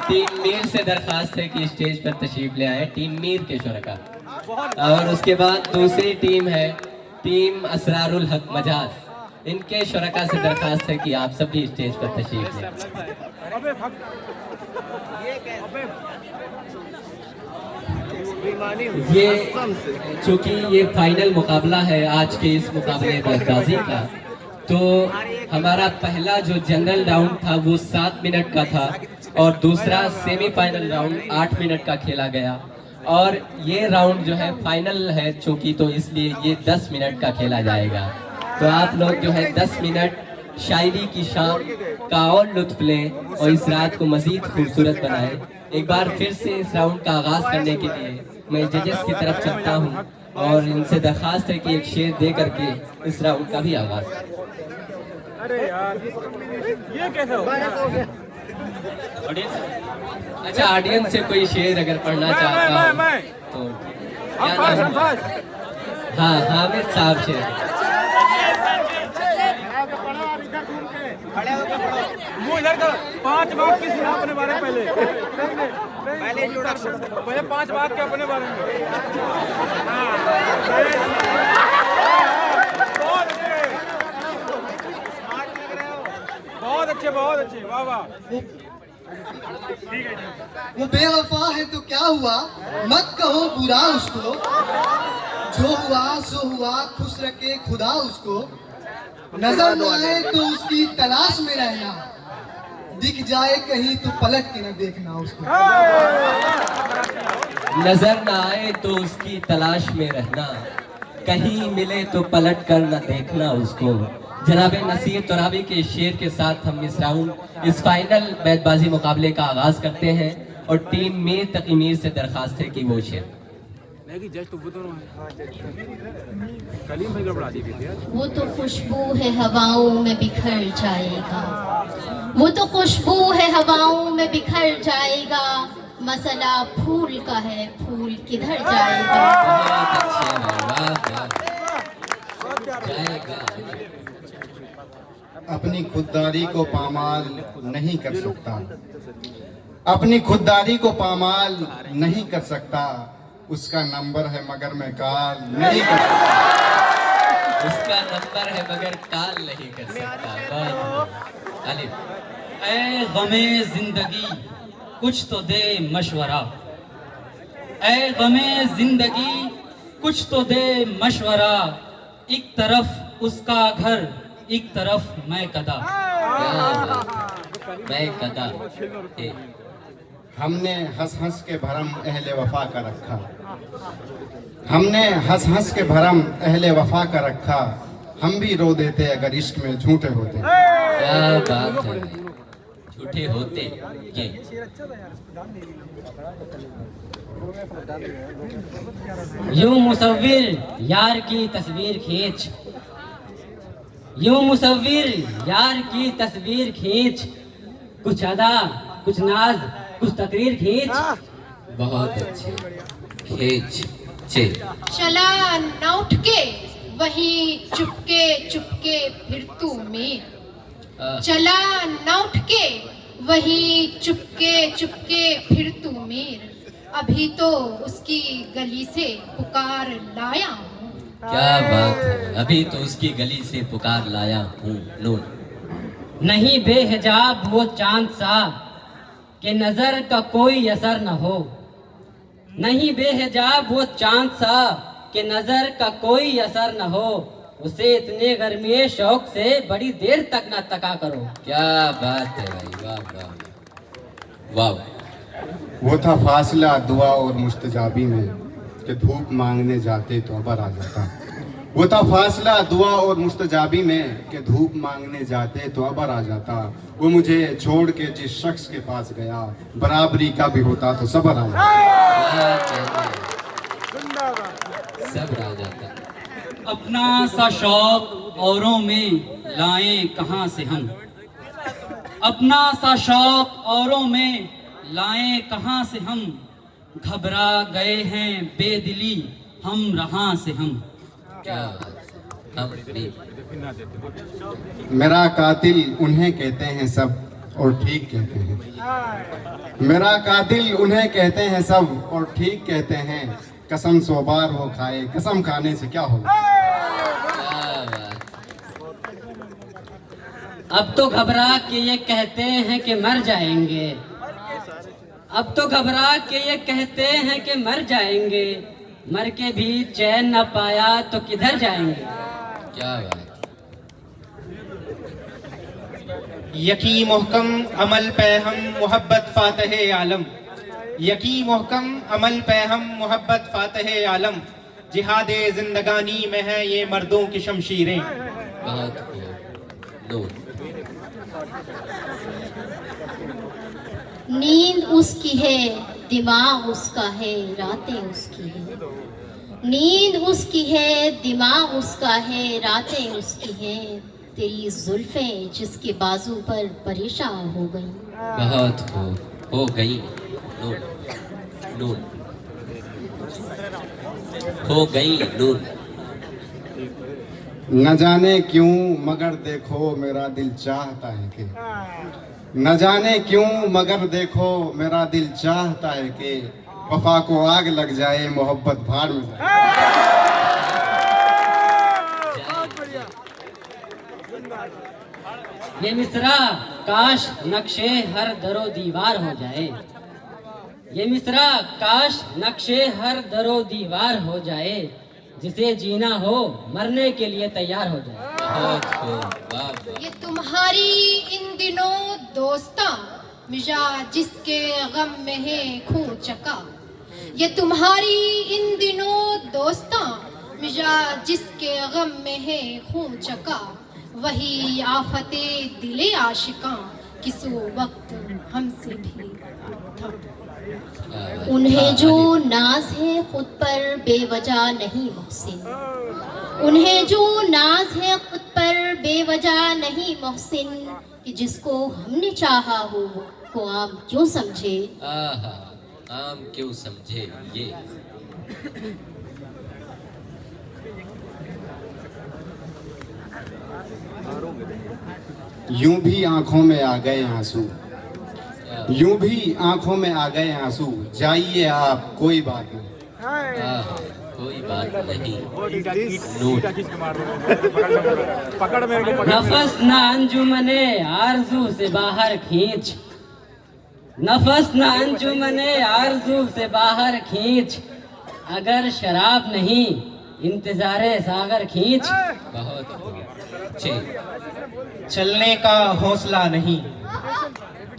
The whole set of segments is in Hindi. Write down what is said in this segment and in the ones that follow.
टीम मीर से दरखास्त है कि स्टेज पर तशरीफ ले आए, टीम मीर के शुरका। और उसके बाद दूसरी टीम है टीम असरारुल हक मजाज, इनके शुरका से दरखास्त है कि आप सब भी स्टेज पर तशरीफ लें। ये चूंकि ये फाइनल मुकाबला है आज के इस मुकाबले बल्लेबाजी का, तो हमारा पहला जो जनरल राउंड था वो 7 मिनट का था और दूसरा सेमीफाइनल राउंड 8 मिनट का खेला गया, और ये राउंड जो है फाइनल है चूंकि, तो इसलिए ये 10 मिनट का खेला जाएगा। तो आप लोग जो है 10 मिनट शायरी की शाम का और लुत्फ लें और इस रात को मजीद खूबसूरत बनाएं। एक बार फिर से इस राउंड का आगाज करने के लिए मैं जजेस की तरफ चलता हूँ और इनसे दरखास्त है कि एक शेर दे करके इस राउंड का भी आगाज। अरे यार ये कैसे हो गया? अच्छा, ऑडियंस से कोई शेर अगर पढ़ना चाहता हो तो क्या नाम है? हाँ, हामिद साहब शेर। मुंह इधर कर, 5 बात की सुना अपने बारे में पहले इंट्रोडक्शन, पहले 5 बात के अपने बारे में। बहुत अच्छे, बहुत अच्छे, वाह वाह। वो बेवफा है तो क्या हुआ, मत कहो बुरा उसको, जो हुआ सो हुआ, खुश रखे खुदा उसको। नजर न आए तो उसकी तलाश में रहना, दिख जाए कहीं तो पलट के न देखना उसको। नजर न आए तो उसकी तलाश में रहना, कहीं मिले तो पलट कर न देखना उसको। जनाब नसीर तुराबी के शेर के साथ हम इस राउंड, इस फाइनल बैतबाजी मुकाबले का आगाज करते हैं और टीम मीर तकी मीर से दरखास्त है कि वो शेर। वो तो खुशबू है हवाओं में बिखर जाएगा, वो तो खुशबू है हवाओं में बिखर जाएगा, मसला फूल का है, फूल किधर जाएगा। अपनी खुददारी को पामाल नहीं कर सकता, अपनी खुददारी को पामाल नहीं कर सकता, उसका नंबर है मगर मैं कॉल नहीं कर सकता, उसका नंबर है मगर कॉल नहीं कर सकता। अलिफ। ऐ गमे जिंदगी कुछ तो दे मशवरा, ऐ गमे जिंदगी कुछ तो दे मशवरा, एक तरफ उसका घर एक तरफ मैं कदा। मैं कदा। हमने हंस हंस के भरम अहले वफा का रखा, हमने हंस हंस के भरम अहले वफा का रखा, हम भी रो देते अगर इश्क में झूठे होते। क्या बात है, झूठे होते ये। यूं मुसव्विर यार की तस्वीर खींच, यूं मुसव्विर यार की तस्वीर खींच, कुछ अदा कुछ नाज कुछ तकरीर खींच। बहुत अच्छे, खींच चे। चला न उठ के वहीं चुपके चुपके फिर तू मेर, चला न उठ के वहीं चुपके चुपके फिर तू मेर, अभी तो उसकी गली से पुकार लाया हूँ। क्या बात है, अभी तो उसकी गली से पुकार लाया हूँ। नूर। नहीं बेहिजाब वो चांद सा कि नजर का कोई असर न हो, नहीं बेहिजाब वो चांद सा कि नजर का कोई असर न हो, उसे इतने गर्मी शौक से बड़ी देर तक न तका करो। क्या बात है भाई, वाह वाह वाह। वो था फासला दुआ और मुस्तजाबी में कि धूप मांगने जाते तो अबर आ जाता, वो था फासला दुआ और मुस्तजाबी में कि धूप मांगने जाते तो अबर आ जाता, वो मुझे छोड़ के जिस शख्स के पास गया बराबरी का भी होता तो सबर आ जाता। सब्र आ जाता। अपना सा शौक औरों में लाएं कहाँ से हम, अपना सा शौक औरों में लाएं कहाँ से हम, घबरा गए हैं बेदिली हम रहाँ से हम। क्या हम भी। मेरा कातिल उन्हें कहते हैं सब और ठीक कहते हैं। मेरा कातिल उन्हें कहते हैं सब और ठीक कहते हैं। कसम 100 बार वो खाए, कसम खाने से क्या होगा। क्या बात। अब तो घबरा के ये कहते हैं कि मर जाएंगे। अब तो घबरा के ये कहते हैं कि मर जाएंगे। मर के भी चैन न पाया तो किधर जाएंगे। क्या बात। यकी मोहकम अमल पे हम मोहब्बत फातह आलम। यकी मोहकम अमल पे हम मोहब्बत फातह आलम। जिहादे जिंदगानी में है ये मर्दों की शमशीरें। बहुत खूब। नूर। नींद उसकी है, दिमाग उसका है, रातें उसकी है। नींद उसकी है, दिमाग उसका है, रातें उसकी है। तेरी जुल्फें जिसके बाजू पर परेशान हो गई। बहुत खूब। हो गई। नूर। नूर। हो गई नूर। न जाने क्यों मगर देखो मेरा दिल चाहता है कि, न जाने क्यों मगर देखो मेरा दिल चाहता है कि वफा को आग लग जाए, मोहब्बत भाड़ में जाए। ये मिसरा काश नक्शे हर दरो दीवार हो जाए। ये मिसरा काश नक्शे हर दरो दीवार हो जाए। जिसे जीना हो मरने के लिए तैयार हो जाए। बहुत खूब। वाह वाह। ये तुम्हारी इन दिनों दोस्ता मिजाज जिसके गम में है खून चका। ये तुम्हारी इन दिनों दोस्ता मिजाज जिसके गम में है खून चका। वही आफते दिले आशिकां किसी वक्त हमसे भी थक। उन्हें जो नाज है खुद पर बेवजह नहीं मोहसिन। उन्हें जो नाज है खुद पर बेवजह नहीं मोहसिन। कि जिसको हमने चाहा हो को आम क्यों समझे। आहा, आम क्यों समझे ये। यूं भी आंखों में आ गए आंसू, यूं भी आंखों में आ गए आंसू। जाइए आप, कोई बात नहीं। आहा, कोई बात नहीं। नूर। पकड़ मेरे को पकड़। नफस न अंजुमने आरजू से बाहर खींच। नफस न अंजुमने आरजू से बाहर खींच। अगर शराब नहीं इंतजारे सागर खींच। बहुत खूब। जी। चलने का हौसला नहीं,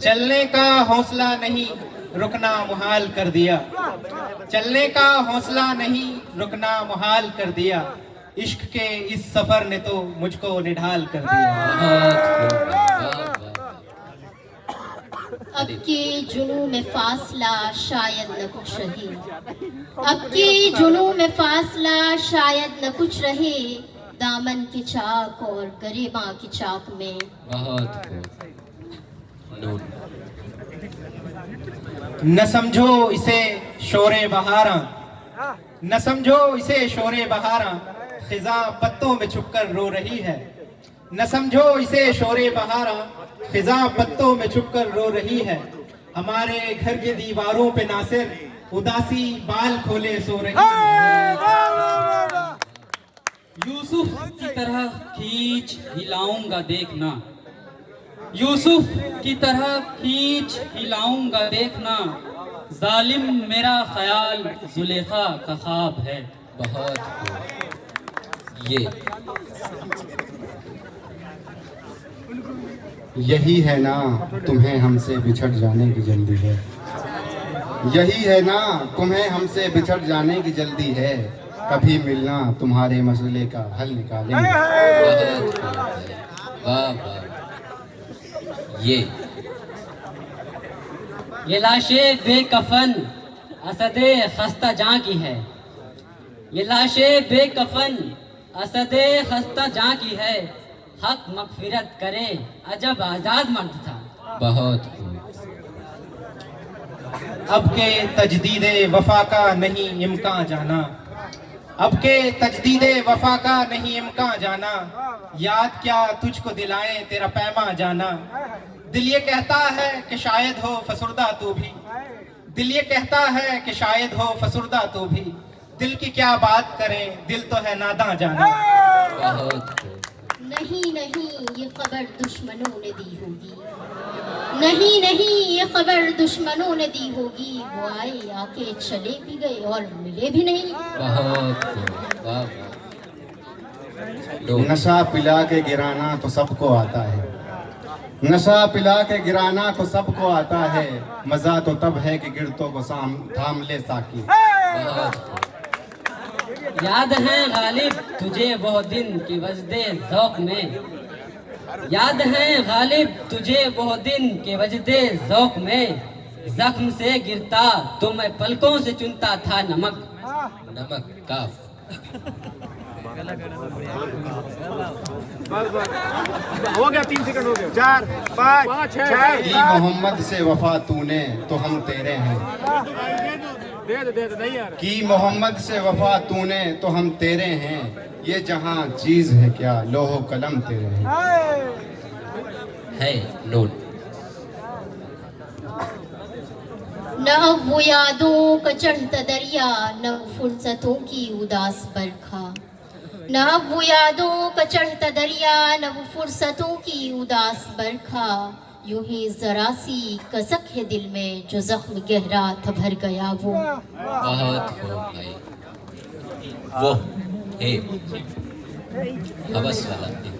चलने का हौसला नहीं, रुकना मुहाल कर दिया। चलने का हौसला नहीं, रुकना मुहाल कर दिया। इश्क के इस सफर ने तो मुझको निढाल कर दिया। बहुत खूब। वाह वाह। अब के जुनू में फासला शायद न कुछ रहे। अब के जुनू में फासला शायद न कुछ रहे। दामन की चाक और गरिमा की चाक में। बहुत खूब। नूर। न समझो इसे शोरे बहारा, न समझो इसे शोरे बहारा। खिजा पत्तों में छुपकर रो रही है। न समझो इसे शोरे बहारा, खिजा पत्तों में छुपकर रो रही है। हमारे घर की दीवारों पे नासिर उदासी बाल खोले सो रही है। यूसुफ की तरह खींच हिलाऊंगा देखना। यूसुफ की तरह खींच हिलाऊंगा देखना। जालिम मेरा ख्याल जुलेखा का ख्वाब है। बहुत खूब। ये यही है ना तुम्हें हमसे बिछड़ जाने की जल्दी है। यही है ना तुम्हें हमसे बिछड़ जाने की जल्दी है। कभी मिलना तुम्हारे मसले का हल निकालेंगे। बहुत खूब है। वाह वाह। ये लाशें बेकफन असदे खस्ता जां की है। ये लाशें बेकफन असदे खस्ता जां की है। हक मगफिरत करे अजब आजाद मर्द था। बहुत खूब। अब के तजदीदे वफा का नहीं इम्कान जाना। अब के तजदीदे वफा का नहीं इम्कान जाना। याद क्या तुझको दिलाए तेरा पैमा जाना। दिल ये कहता है कि शायद हो फसुर्दा तू भी, दिल ये कहता है कि शायद हो फसुर्दा तू भी, दिल की क्या बात करें, दिल तो है नादां जाना। नहीं नहीं ये खबर दुश्मनों ने दी होगी, नहीं नहीं ये खबर दुश्मनों ने दी होगी, वो आए आके चले भी गए और मिले भी नहीं। नशा पिला के गिराना तो सबको आता है, नशा पिला के गिराना तो सबको आता है, मजा तो तब है कि गिरतों को थाम ले साकी। याद है गालिब तुझे वो दिन की वजदे ज़ौक़ में, याद है गालिब तुझे वो दिन के वजदे ज़ौक़ में, जख्म से गिरता तो मैं पलकों से चुनता था नमक। नमक काफ। हो गया 3 सेकंड हो गया 4 5 6 की मोहम्मद से वफा तूने तो हम तेरे हैं, दे नहीं यार। की मोहम्मद से वफा तूने तो हम तेरे हैं, ये जहां चीज है क्या लोहो कलम तेरे हैं। है नून। न अब वो यादों का चढ़ता दरिया, न वो फुर्सतों की उदास बरखा, न अब वो यादों का चढ़ता दरिया, न वो फुर्सतों की उदास बरखा, यूं ही जरा सी कसक है दिल में जो जख्म गहरा था भर गया वो। बहुत खूब भाई, वो है हवस वाला दिन।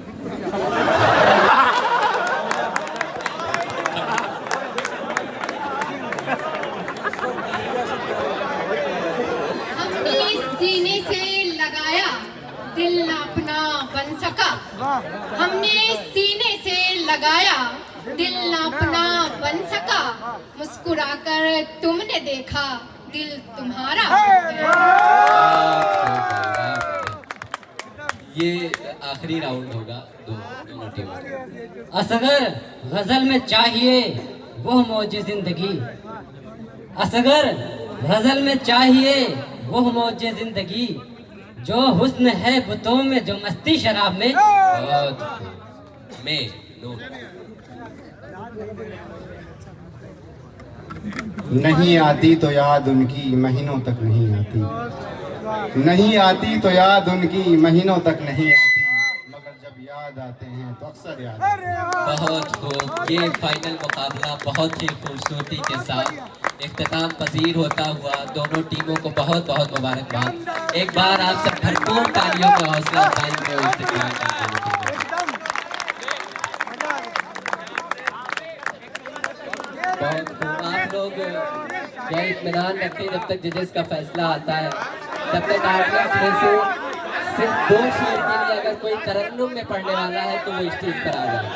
हमने सीने से लगाया दिल न अपना बन सका, हमने सीने से लगाया दिल न अपना बन सका, मुस्कुराकर तुमने देखा दिल तुम्हारा। ये आखिरी राउंड होगा दोनों टीमों। असगर गजल में चाहिए वो मौज जिंदगी, असगर गजल में चाहिए वो मौज जिंदगी, जो हुस्न है बुतों में जो मस्ती शराब में। बहुत खूब। मैं नून। नहीं आती तो याद उनकी महीनों तक नहीं आती, नहीं आती तो याद उनकी महीनों तक नहीं आती, मगर जब याद आते हैं तो अक्सर याद आते हैं। बहुत खूब। ये फाइनल मुकाबला बहुत ही खूबसूरती के साथ इख्तिताम पजीर होता हुआ दोनों टीमों को बहुत बहुत मुबारकबाद। एक बार आप सब भरपूर तालियों का हौसला अफजाई को इस्तेमाल करते हैं। बहुत खूब। आप लोग क्या इत्मीनान रखें जब तक जजेस का फैसला आता है, तब तक ऑडियंस में से सिर्फ 2 शेर के लिए अगर कोई तरन्नुम में पढ़ने वाला है तो वो स्टेज पर आ जाए।